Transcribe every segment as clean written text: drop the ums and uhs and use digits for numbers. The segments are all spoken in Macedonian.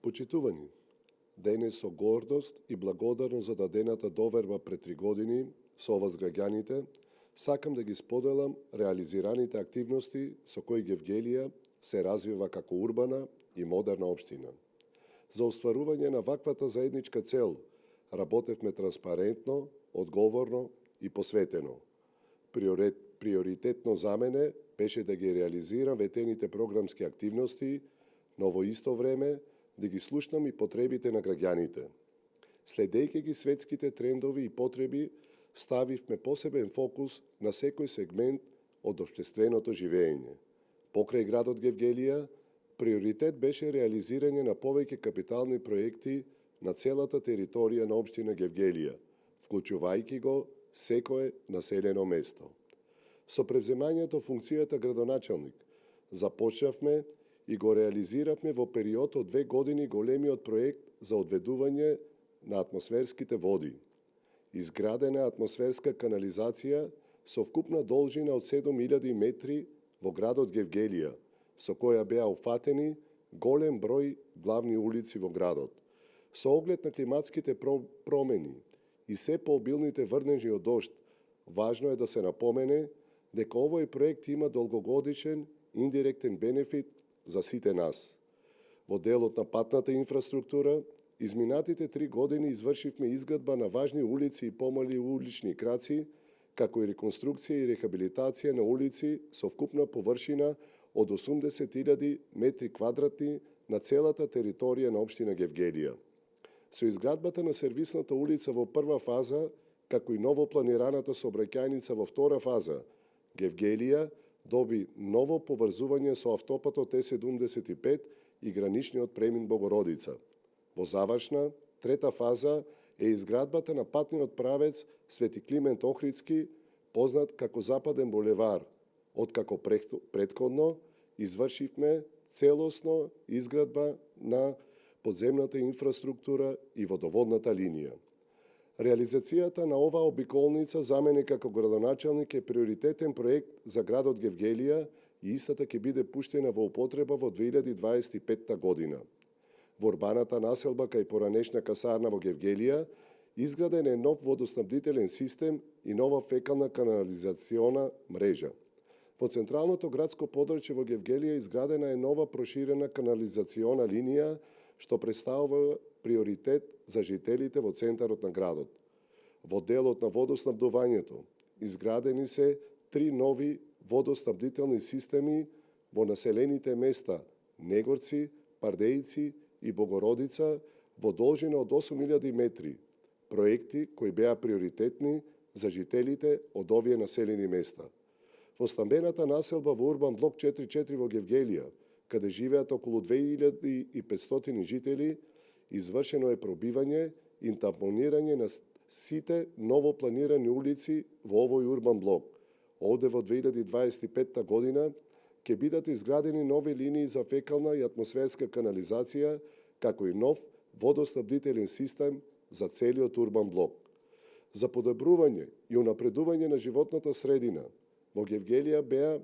Почитувани, денес со гордост и благодарност за дадената доверба пред 3 години со вас граѓаните, сакам да ги споделам реализираните активности со кои Гевгелија се развива како урбана и модерна општина. За остварување на ваквата заедничка цел работевме транспарентно, одговорно и посветено. Приоритетно за мене беше да ги реализирам ветените програмски активности, но во исто време да ги слушнам и потребите на граѓаните. Следејќи ги светските трендови и потреби, ставивме посебен фокус на секој сегмент од општественото живење. Покрај градот Гевгелија, приоритет беше реализирање на повеќе капитални проекти на целата територија на општина Гевгелија, вклучувајќи го секое населено место. Со превземањето функцијата градоначалник, започнавме и го реализиравме во период од 2 години големиот проект за одведување на атмосферските води. Изградена атмосферска канализација со вкупна должина од 7000 метри во градот Гевгелија, со која беа опфатени голем број главни улици во градот. Со оглед на климатските промени и се пообилните врнежи од дожд, важно е да се напомене дека овој проект има долгогодишен индиректен бенефит за сите нас. Во делот на патната инфраструктура, изминатите 3 години извршивме изградба на важни улици и помали улични краци, како и реконструкција и рехабилитација на улици со вкупна површина од 80.000 метри квадратни на целата територија на општина Гевгелија. Со изградбата на сервисната улица во прва фаза, како и ново планираната сообраќајница во втора фаза, Гевгелија доби ново поврзување со автопатот Е75 и граничниот премин Богородица. Во завршна, трета фаза е изградбата на патниот правец Свети Климент Охридски, познат како Западен булевар, откако претходно извршивме целосно изградба на подземната инфраструктура и водоводната линија. Реализацијата на оваа обиколница за мене како градоначалник е приоритетен проект за градот Гевгелија и истата ќе биде пуштена во употреба во 2025 година. Во урбаната населба кај поранешна касарна во Гевгелија изграден е нов водоснабдителен систем и нова фекална канализациона мрежа. Во централното градско подрачје во Гевгелија изградена е нова проширена канализациона линија, што представува приоритет за жителите во центарот на градот. Во делот на водоснабдувањето изградени се 3 нови водоснабдителни системи во населените места Негорци, Пардејци и Богородица во должина од 8000 метри, проекти кои беа приоритетни за жителите од овие населени места. Во стамбената населба во Урбан блок 44 во Гевгелија, каде живеат околу 2500 жители, извршено е пробивање и тампонирање на сите ново планирани улици во овој урбан блок. Овде во 2025 година ќе бидат изградени нови линии за фекална и атмосферска канализација, како и нов водоснабдителен систем за целиот урбан блок. За подобрување и унапредување на животната средина, во Гевгелија беа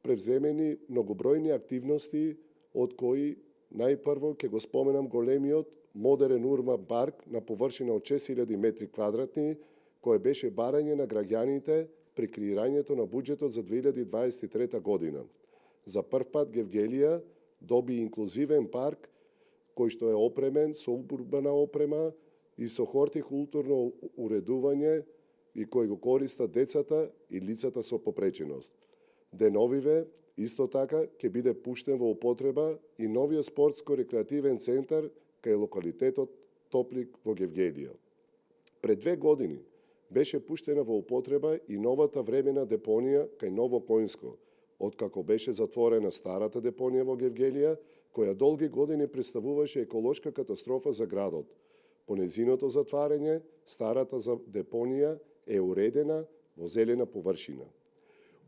превземени многобројни активности, од кои најпрво ќе го споменам големиот модерен урбан парк на површина од 6000 метри квадратни, кој беше барање на граѓаните при креирањето на буџетот за 2023 година. За прв пат Гевгелија доби инклузивен парк, кој што е опремен со урбана опрема и со хортикултурно уредување и кој го користат децата и лицата со попреченост. Деновиве, исто така, ќе биде пуштен во употреба и новиот спортско-рекреативен центар кај локалитетот Топлик во Гевгелија. Пред 2 години беше пуштена во употреба и новата времена депонија кај Ново Којнско, откако беше затворена старата депонија во Гевгелија, која долги години представуваше еколошка катастрофа за градот. По нејзиното затварање, старата депонија е уредена во зелена површина.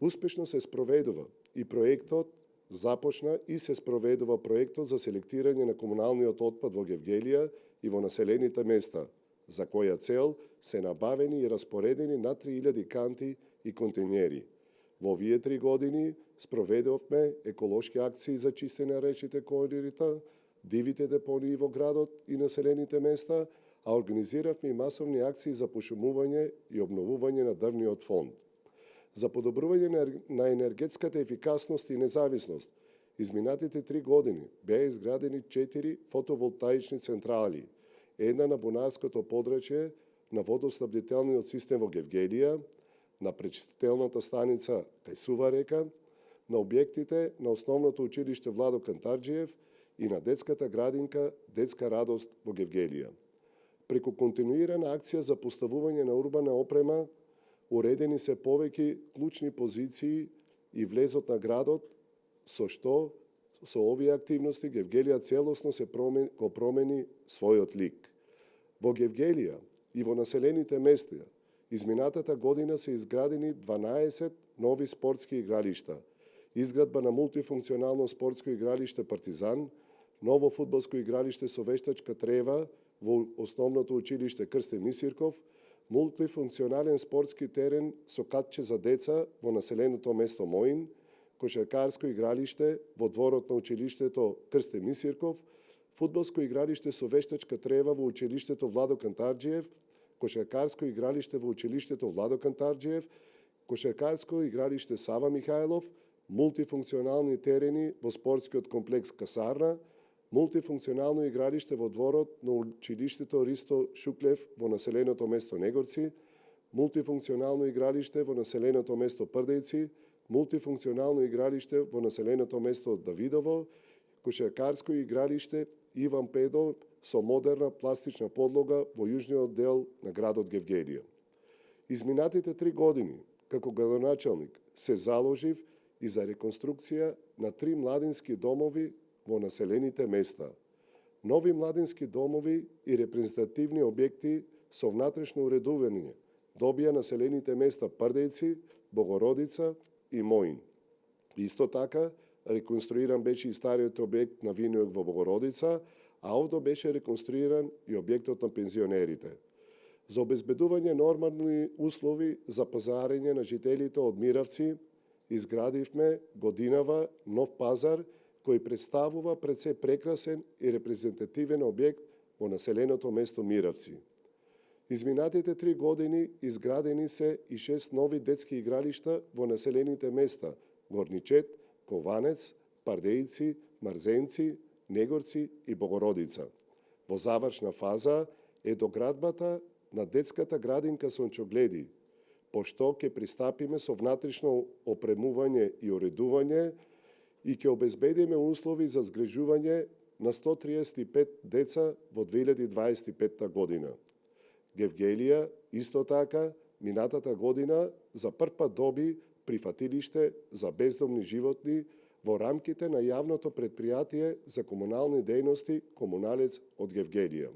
Успешно се спроведува и проектот започна и се спроведува проектот за селектирање на комуналниот отпад во Гевгелија и во населените места, за која цел се набавени и распоредени на 3000 канти и контейнери. Во овие 3 години спроведовме еколошки акции за чистење на речите корита, дивите депонии во градот и населените места, а организиравме и масовни акции за пошумување и обновување на дрвниот фонд. За подобрување на енергетската ефикасност и независност, изминатите 3 години беа изградени 4 фотоволтаични централи, една на бунарското подрачје, на водоснабдителниот систем во Гевгелија, на пречистителната станица кај Сува река, на објектите на основното училиште Владо Кантарџиев и на детската градинка Детска радост во Гевгелија. Преку континуирана акција за поставување на урбана опрема, уредени се повеќе клучни позиции и влезот на градот, со што со овие активности Гевгелија целосно го промени својот лик. Во Гевгелија и во населените места изминатата година се изградени 12 нови спортски игралишта, изградба на мултифункционално спортско игралиште Партизан, ново фудбалско игралиште со вештачка трева во основното училиште Крсте Мисирков, мултифункционален спортски терен со катче за деца во населеното место Моин, кошаркарско игралиште во дворот на училиштето Крсте Мисирков, фудбалско игралиште со вештачка трева во училиштето Владо Кантарџиев, кошаркарско игралиште во училиштето Владо Кантарџиев, кошаркарско игралиште Сава Михајлов, мултифункционални терени во спортскиот комплекс Касарна, мултифункционално игралиште во дворот на училиштето Ристо Шуклев во населеното место Негорци, мултифункционално игралиште во населеното место Прдејци, мултифункционално игралиште во населеното место Давидово, кошаркарско игралиште Иван Педо со модерна пластична подлога во јужниот дел на градот Гевгелија. Изминатите 3 години, како градоначалник, се заложив и за реконструкција на 3 младински домови во населените места. Нови младински домови и репрезентативни објекти со внатрешно уредување добија населените места Прдејци, Богородица и Моин. Исто така, реконструиран беше и стариот објект на Винуек во Богородица, а овде беше реконструиран и објектот на пензионерите. За обезбедување нормални услови за пазарење на жителите од Миравци, изградивме годинава нов пазар кој представува пред се прекрасен и репрезентативен објект во населеното место Миравци. Изминатите 3 години изградени се и 6 нови детски игралишта во населените места Горничет, Кованец, Пардејци, Марзенци, Негорци и Богородица. Во завршна фаза е доградбата на детската градинка Сончогледи, пошто ќе пристапиме со внатрешно опремување и уредување и ќе обезбедиме услови за згрижување на 135 деца во 2025 година. Гевгелија, исто така, минатата година за прв пат доби прифатилиште за бездомни животни во рамките на јавното предпријатие за комунални дејности Комуналец од Гевгелија.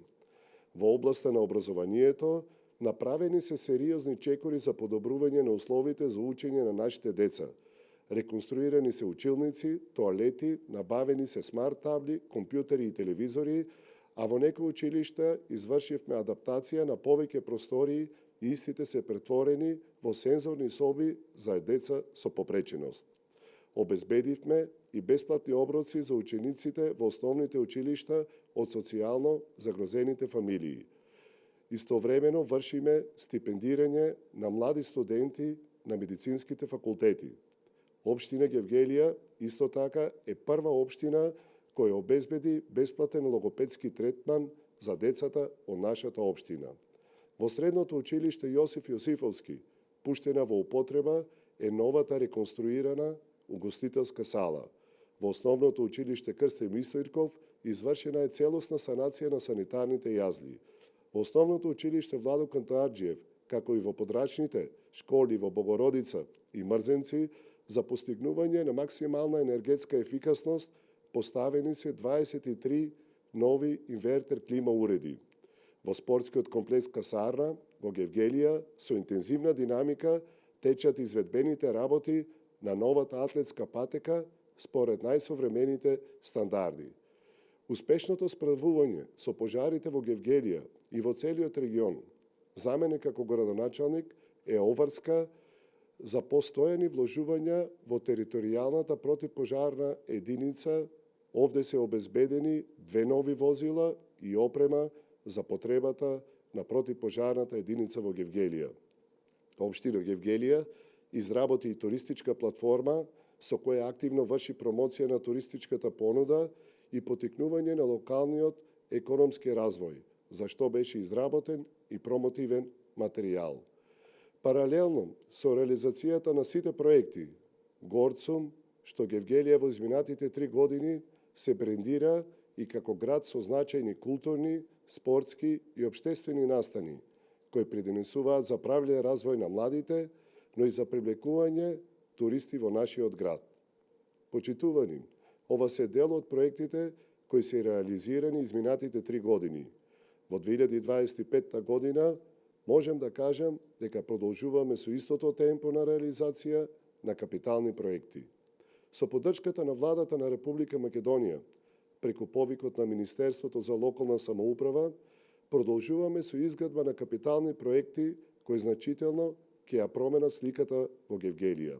Во областа на образованието направени се сериозни чекори за подобрување на условите за учење на нашите деца. Реконструирани се училници, тоалети, набавени се смарт табли, компјутери и телевизори, а во некои училишта извршивме адаптација на повеќе простории и истите се претворени во сензорни соби за деца со попреченост. Обезбедивме и бесплатни оброци за учениците во основните училишта од социјално загрозените фамилии. Истовремено вршиме стипендирање на млади студенти на медицинските факултети. Општина Гевгелија исто така е прва општина која обезбеди бесплатен логопедски третман за децата од нашата општина. Во средното училиште Јосиф Јосифовски, пуштена во употреба, е новата реконструирана угостителска сала. Во основното училиште Крсте Мисирков извршена е целосна санација на санитарните јазли. Во основното училиште Владо Кантарџиев, како и во подрачните школи во Богородица и Мрзенци, за постигнување на максимална енергетска ефикасност, поставени се 23 нови инвертер клима уреди. Во спортскиот комплекс Касарна, во Гевгелија, со интензивна динамика, течат изведбените работи на новата атлетска патека според најсовремените стандарди. Успешното справување со пожарите во Гевгелија и во целиот регион, за мене како градоначалник, е оврска за постојани вложувања во територијалната противпожарна единица Овде се обезбедени 2 нови возила и опрема за потребата на противпожарната единица во Гевгелија. Општина Гевгелија изработи и туристичка платформа со која активно врши промоција на туристичката понуда и потикнување на локалниот економски развој, за што беше изработен и промотивен материјал. Паралелно со реализацијата на сите проекти, горцум што Гевгелија во изминатите 3 години се брендира и како град со значајни културни, спортски и обштествени настани, кои придонесуваат за правилен развој на младите, но и за привлекување туристи во нашиот град. Почитувани, ова се дел од проектите кои се реализирани изминатите 3 години. Во 2025 година можем да кажем дека продолжуваме со истото темпо на реализација на капитални проекти. Со поддршката на владата на Република Македонија, преку повикот на Министерството за локална самоуправа, продолжуваме со изградба на капитални проекти кои значително ќе ја променат сликата во Гевгелија.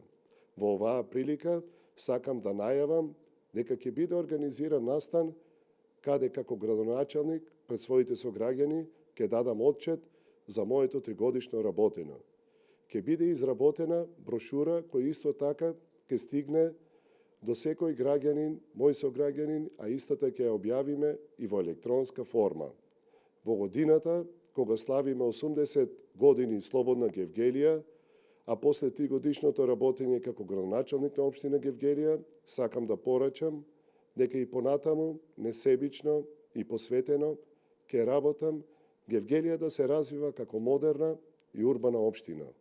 Во оваа прилика сакам да најавам дека ќе биде организиран настан каде како градоначалник пред своите сограѓани ќе дадам отчет за моето 3-годишно работено. Ќе биде изработена брошура која исто така ќе стигне до секој граѓанин, мој сограѓанин, а истата ќе ја објавиме и во електронска форма. Во годината, кога славиме 80 години слободна Гевгелија, а после 3-годишното работење како градоначалник на општина Гевгелија, сакам да порачам дека и понатаму, несебично и посветено, ќе работам Гевгелија да се развива како модерна и урбана општина.